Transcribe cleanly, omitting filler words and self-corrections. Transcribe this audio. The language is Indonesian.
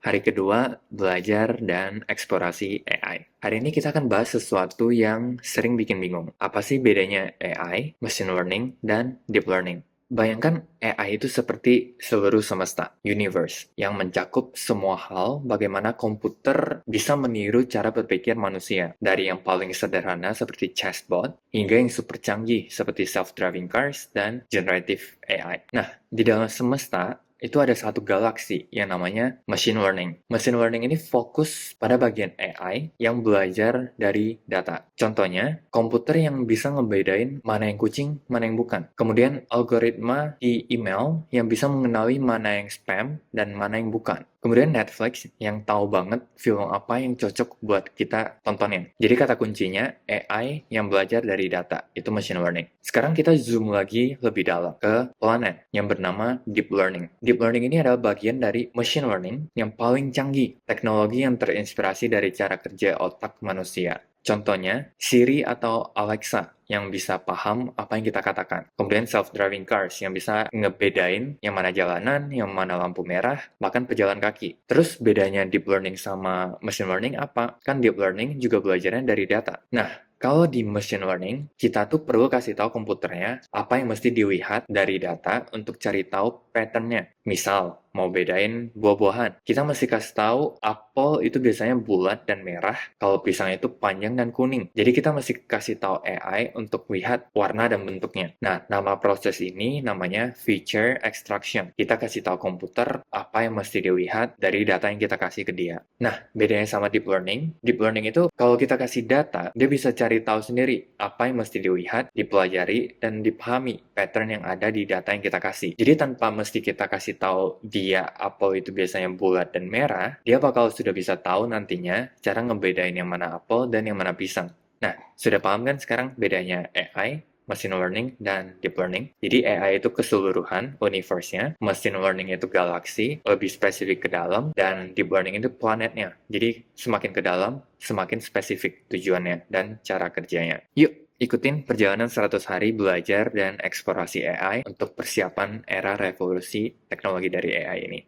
hari kedua belajar dan eksplorasi AI. Hari ini kita akan bahas sesuatu yang sering bikin bingung. Apa sih bedanya AI, machine learning, dan deep learning? Bayangkan AI itu seperti seluruh semesta, universe, yang mencakup semua hal bagaimana komputer bisa meniru cara berpikir manusia. Dari yang paling sederhana seperti chatbot, hingga yang super canggih seperti self-driving cars dan generative AI. Nah, di dalam semesta, itu ada satu galaksi yang namanya machine learning. Machine learning ini fokus pada bagian AI yang belajar dari data. Contohnya, komputer yang bisa ngebedain mana yang kucing, mana yang bukan. Kemudian, algoritma di email yang bisa mengenali mana yang spam dan mana yang bukan. Kemudian Netflix yang tahu banget film apa yang cocok buat kita tontonin. Jadi kata kuncinya AI yang belajar dari data, itu machine learning. Sekarang kita zoom lagi lebih dalam ke planet yang bernama deep learning. Deep learning ini adalah bagian dari machine learning yang paling canggih, teknologi yang terinspirasi dari cara kerja otak manusia. Contohnya, Siri atau Alexa yang bisa paham apa yang kita katakan. Kemudian self-driving cars yang bisa ngebedain yang mana jalanan, yang mana lampu merah, bahkan pejalan kaki. Terus bedanya deep learning sama machine learning apa? Kan deep learning juga belajarnya dari data. Nah, kalau di machine learning, kita tuh perlu kasih tahu komputernya apa yang mesti dilihat dari data untuk cari tahu patternnya. Misal, mau bedain buah-buahan. Kita mesti kasih tahu apel itu biasanya bulat dan merah, kalau pisang itu panjang dan kuning. Jadi kita mesti kasih tahu AI untuk lihat warna dan bentuknya. Nah, nama proses ini namanya feature extraction. Kita kasih tahu komputer apa yang mesti dilihat dari data yang kita kasih ke dia. Nah, bedanya sama deep learning itu kalau kita kasih data, dia bisa cari tahu sendiri apa yang mesti dilihat, dipelajari, dan dipahami pattern yang ada di data yang kita kasih. Jadi tanpa mesti kita kasih tahu dia apel itu biasanya bulat dan merah, dia bakal sudah bisa tahu nantinya cara ngebedain yang mana apel dan yang mana pisang. Nah, sudah paham kan sekarang bedanya AI, machine learning, dan deep learning? Jadi AI itu keseluruhan universe-nya, machine learning itu galaksi, lebih spesifik ke dalam, dan deep learning itu planetnya. Jadi semakin ke dalam, semakin spesifik tujuannya dan cara kerjanya. Yuk, ikutin perjalanan 100 hari belajar dan eksplorasi AI untuk persiapan era revolusi teknologi dari AI ini.